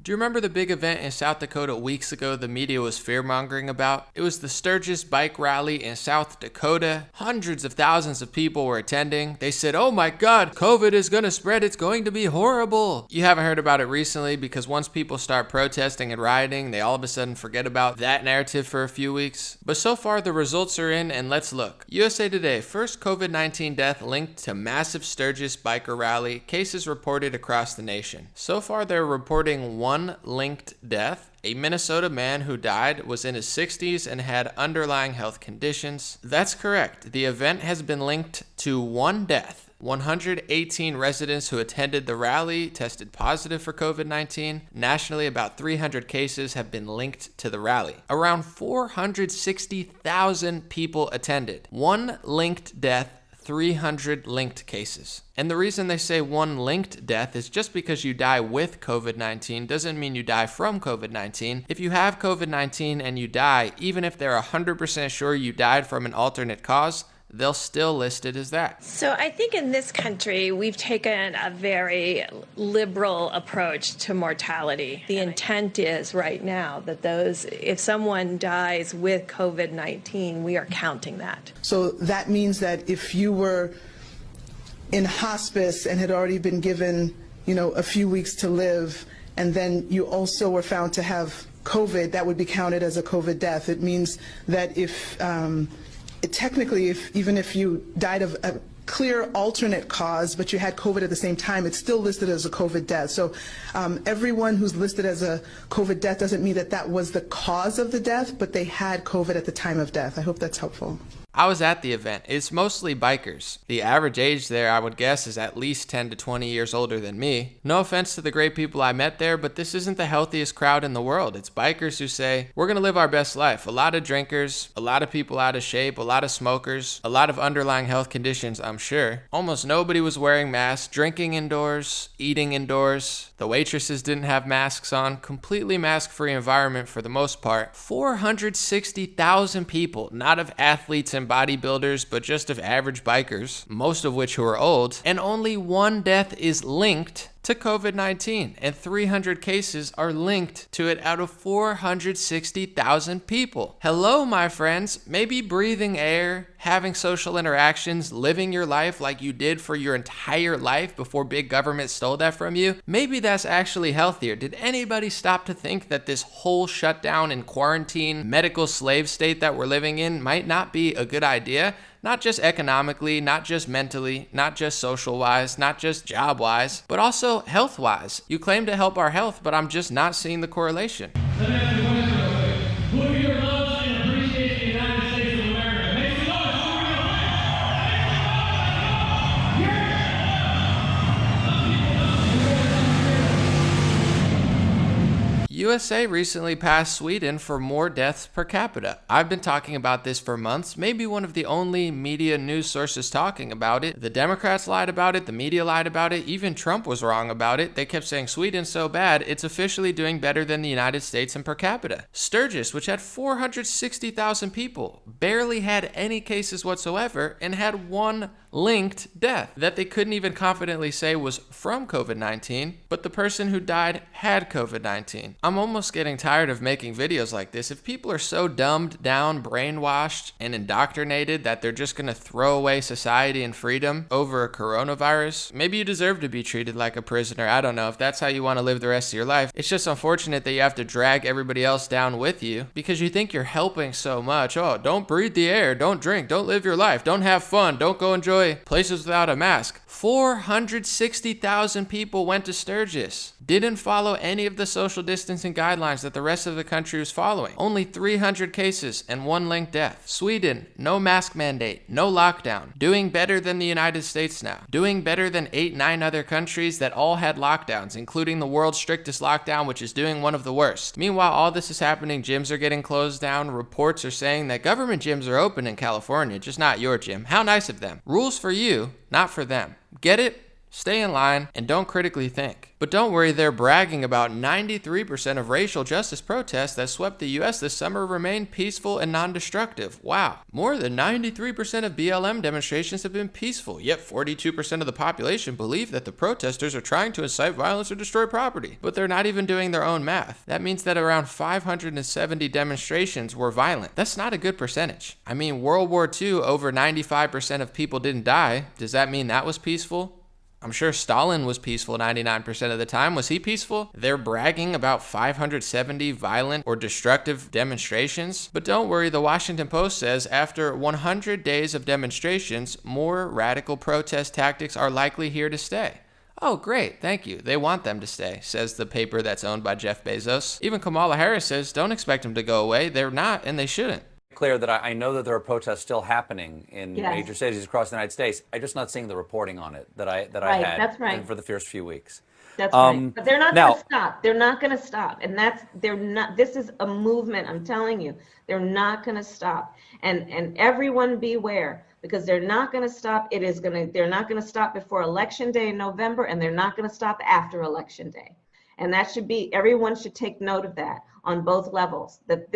Do you remember the big event in South Dakota weeks ago the media was fear-mongering about? It was the Sturgis bike rally in South Dakota. Hundreds of thousands of people were attending. They said, "Oh my God, COVID is going to spread. It's going to be horrible." You haven't heard about it recently because once people start protesting and rioting, they all of a sudden forget about that narrative for a few weeks. But so far the results are in, and let's look. USA Today, first COVID-19 death linked to massive Sturgis biker rally. Cases reported across the nation. So far they're reporting one linked death. A Minnesota man who died was in his 60s and had underlying health conditions. That's correct. The event has been linked to one death. 118 residents who attended the rally tested positive for COVID-19. Nationally, about 300 cases have been linked to the rally. Around 460,000 people attended. One linked death, 300 linked cases. And the reason they say one linked death is just because you die with COVID-19 doesn't mean you die from COVID-19. If you have COVID-19 and you die, even if they're 100% sure you died from an alternate cause, they'll still list it as that. So I think in this country, we've taken a very liberal approach to mortality. The intent is right now that if someone dies with COVID-19, we are counting that. So that means that if you were in hospice and had already been given, a few weeks to live, and then you also were found to have COVID, that would be counted as a COVID death. It means that technically, even if you died of a clear alternate cause, but you had COVID at the same time, it's still listed as a COVID death. So everyone who's listed as a COVID death doesn't mean that that was the cause of the death, but they had COVID at the time of death. I hope that's helpful. I was at the event. It's mostly bikers. The average age there, I would guess, is at least 10 to 20 years older than me. No offense to the great people I met there, but this isn't the healthiest crowd in the world. It's bikers who say, we're going to live our best life. A lot of drinkers, a lot of people out of shape, a lot of smokers, a lot of underlying health conditions, I'm sure. Almost nobody was wearing masks, drinking indoors, eating indoors. The waitresses didn't have masks on. Completely mask-free environment for the most part. 460,000 people, not of athletes and bodybuilders, but just of average bikers, most of which who are old, and only one death is linked to COVID-19, and 300 cases are linked to it out of 460,000 people. Hello, my friends. Maybe breathing air, having social interactions, living your life like you did for your entire life before big government stole that from you, maybe that's actually healthier. Did anybody stop to think that this whole shutdown and quarantine medical slave state that we're living in might not be a good idea? Not just economically, not just mentally, not just social-wise, not just job-wise, but also health-wise. You claim to help our health, but I'm just not seeing the correlation. Let me ask you a question real quick. Who here loves and appreciates the United States of America? Make some noise. Who are you? USA recently passed Sweden for more deaths per capita. I've been talking about this for months, maybe one of the only media news sources talking about it. The Democrats lied about it, the media lied about it, even Trump was wrong about it. They kept saying Sweden's so bad, it's officially doing better than the United States in per capita. Sturgis, which had 460,000 people, barely had any cases whatsoever and had one linked death that they couldn't even confidently say was from COVID-19, but the person who died had COVID-19. I'm almost getting tired of making videos like this. If people are so dumbed down, brainwashed, and indoctrinated that they're just gonna throw away society and freedom over a coronavirus, maybe you deserve to be treated like a prisoner. I don't know if that's how you want to live the rest of your life. It's just unfortunate that you have to drag everybody else down with you because you think you're helping so much. Oh, don't breathe the air, don't drink, don't live your life, don't have fun, don't go enjoy places without a mask. 460,000 people went to Sturgis. Didn't follow any of the social distancing guidelines that the rest of the country was following. Only 300 cases and one linked death. Sweden, no mask mandate, no lockdown. Doing better than the United States now. Doing better than 8-9 other countries that all had lockdowns, including the world's strictest lockdown, which is doing one of the worst. Meanwhile, all this is happening, gyms are getting closed down. Reports are saying that government gyms are open in California, just not your gym. How nice of them. Rules for you, not for them. Get it? Stay in line and don't critically think. But don't worry, they're bragging about 93% of racial justice protests that swept the US this summer remained peaceful and non-destructive. Wow. More than 93% of BLM demonstrations have been peaceful, yet 42% of the population believe that the protesters are trying to incite violence or destroy property. But they're not even doing their own math. That means that around 570 demonstrations were violent. That's not a good percentage. I mean, World War II, over 95% of people didn't die. Does that mean that was peaceful? I'm sure Stalin was peaceful 99% of the time. Was he peaceful? They're bragging about 570 violent or destructive demonstrations. But don't worry, the Washington Post says after 100 days of demonstrations, more radical protest tactics are likely here to stay. Oh, great, thank you. They want them to stay, says the paper that's owned by Jeff Bezos. Even Kamala Harris says don't expect them to go away. They're not, and they shouldn't. Clear that I know that there are protests still happening in major cities across the United States. I'm just not seeing the reporting on it that I had that's right. for the first few weeks. That's right. But they're not going to stop. They're not going to stop. And they're not, this is a movement, I'm telling you. They're not going to stop. And everyone beware, because they're not going to stop. They're not going to stop before Election Day in November, and they're not going to stop after Election Day. And everyone should take note of that on both levels, that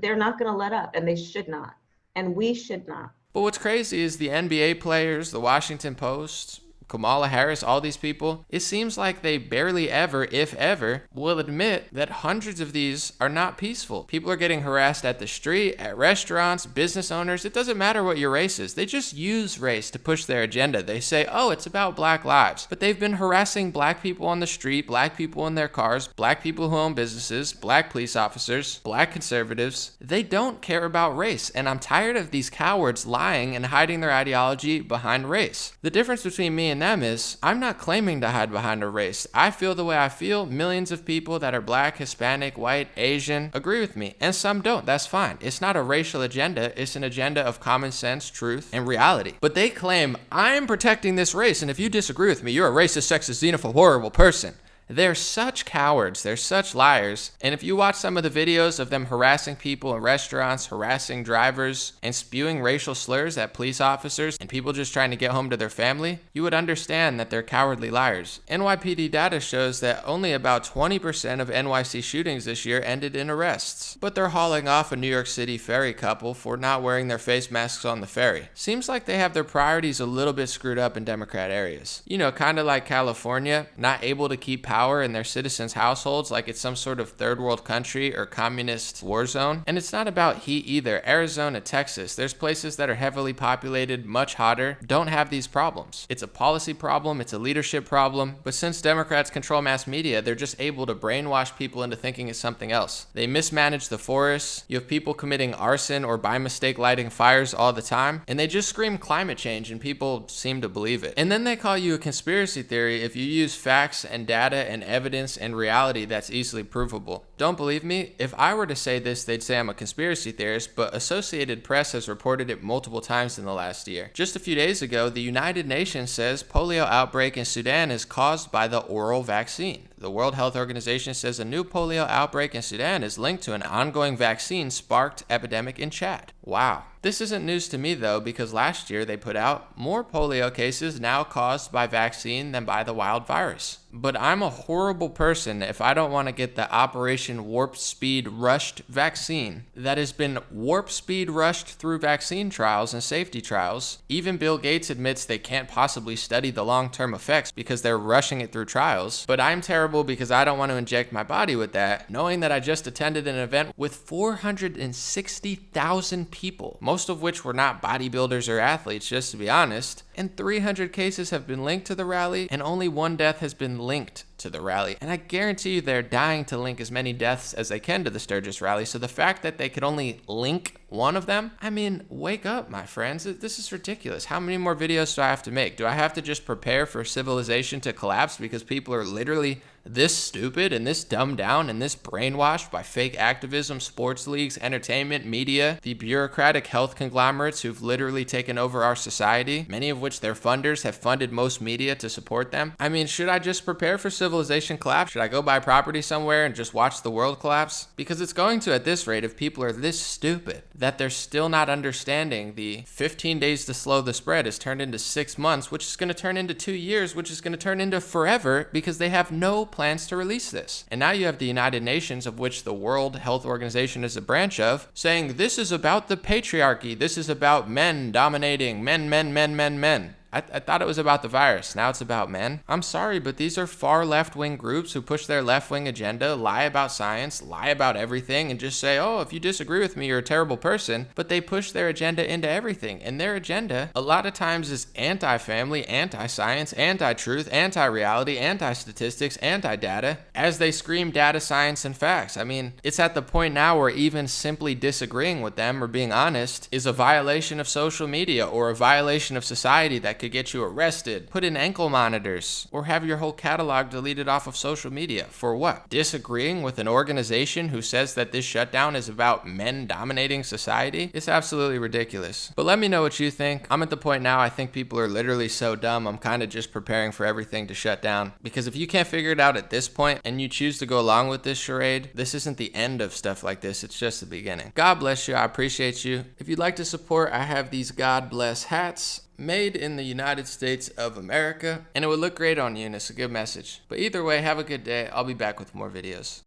they're not going to let up, and they should not, and we should not. But what's crazy is the NBA players, the Washington Post, Kamala Harris, all these people, it seems like they barely ever, if ever, will admit that hundreds of these are not peaceful. People are getting harassed at the street, at restaurants, business owners. It doesn't matter what your race is. They just use race to push their agenda. They say, oh, it's about black lives. But they've been harassing black people on the street, black people in their cars, black people who own businesses, black police officers, black conservatives. They don't care about race. And I'm tired of these cowards lying and hiding their ideology behind race. The difference between me and them is I'm not claiming to hide behind a race. I feel the way I feel. Millions of people that are black, Hispanic, white, Asian agree with me, and some don't. That's fine. It's not a racial agenda. It's an agenda of common sense, truth, and reality. But they claim I'm protecting this race, and if you disagree with me, you're a racist, sexist, xenophobe, horrible person. They're such cowards. They're such liars. And if you watch some of the videos of them harassing people in restaurants, harassing drivers, and spewing racial slurs at police officers and people just trying to get home to their family, you would understand that they're cowardly liars. NYPD data shows that only about 20% of NYC shootings this year ended in arrests. But they're hauling off a New York City ferry couple for not wearing their face masks on the ferry. Seems like they have their priorities a little bit screwed up in Democrat areas. You know, kind of like California, not able to keep power in their citizens' households like it's some sort of third world country or communist war zone. And it's not about heat either. Arizona, Texas, there's places that are heavily populated, much hotter, don't have these problems. It's a policy problem, it's a leadership problem, but since Democrats control mass media, they're just able to brainwash people into thinking it's something else. They mismanage the forests, you have people committing arson or by mistake lighting fires all the time, and they just scream climate change and people seem to believe it. And then they call you a conspiracy theory if you use facts and data and evidence and reality that's easily provable. Don't believe me? If I were to say this, they'd say I'm a conspiracy theorist, but Associated Press has reported it multiple times in the last year. Just a few days ago, the United Nations says polio outbreak in Sudan is caused by the oral vaccine. The World Health Organization says a new polio outbreak in Sudan is linked to an ongoing vaccine-sparked epidemic in Chad. Wow. This isn't news to me though, because last year they put out more polio cases now caused by vaccine than by the wild virus. But I'm a horrible person if I don't want to get the Operation Warp Speed Rushed vaccine that has been warp speed rushed through vaccine trials and safety trials. Even Bill Gates admits they can't possibly study the long-term effects because they're rushing it through trials. But I'm terrible because I don't want to inject my body with that, knowing that I just attended an event with 460,000 people, most of which were not bodybuilders or athletes, just to be honest, and 300 cases have been linked to the rally, and only one death has been linked to the rally. And I guarantee you they're dying to link as many deaths as they can to the Sturgis rally, so the fact that they could only link one of them, I mean, wake up, my friends. This is ridiculous. How many more videos do I have to make? Do I have to just prepare for civilization to collapse because people are literally this stupid and this dumbed down and this brainwashed by fake activism, sports leagues, entertainment, media, the bureaucratic health conglomerates who've literally taken over our society, many of which their funders have funded most media to support them? I mean, should I just prepare for civilization civilization collapse? Should I go buy property somewhere and just watch the world collapse? Because it's going to at this rate if people are this stupid that they're still not understanding the 15 days to slow the spread is turned into 6 months, which is going to turn into 2 years, which is going to turn into forever because they have no plans to release this. And now you have the United Nations, of which the World Health Organization is a branch of, saying this is about the patriarchy. This is about men dominating, men. I thought it was about the virus. Now it's about men. I'm sorry, but these are far left-wing groups who push their left-wing agenda, lie about science, lie about everything, and just say, oh, if you disagree with me, you're a terrible person. But they push their agenda into everything. And their agenda, a lot of times, is anti-family, anti-science, anti-truth, anti-reality, anti-statistics, anti-data, as they scream data, science, and facts. I mean, it's at the point now where even simply disagreeing with them or being honest is a violation of social media or a violation of society that could get you arrested, put in ankle monitors, or have your whole catalog deleted off of social media. For what? Disagreeing with an organization who says that this shutdown is about men dominating society? It's absolutely ridiculous. But let me know what you think. I'm at the point now I think people are literally so dumb I'm kind of just preparing for everything to shut down. Because if you can't figure it out at this point and you choose to go along with this charade, this isn't the end of stuff like this, it's just the beginning. God bless you, I appreciate you. If you'd like to support, I have these God bless hats made in the United States of America, and it would look great on you and it's a good message. But either way, have a good day. I'll be back with more videos.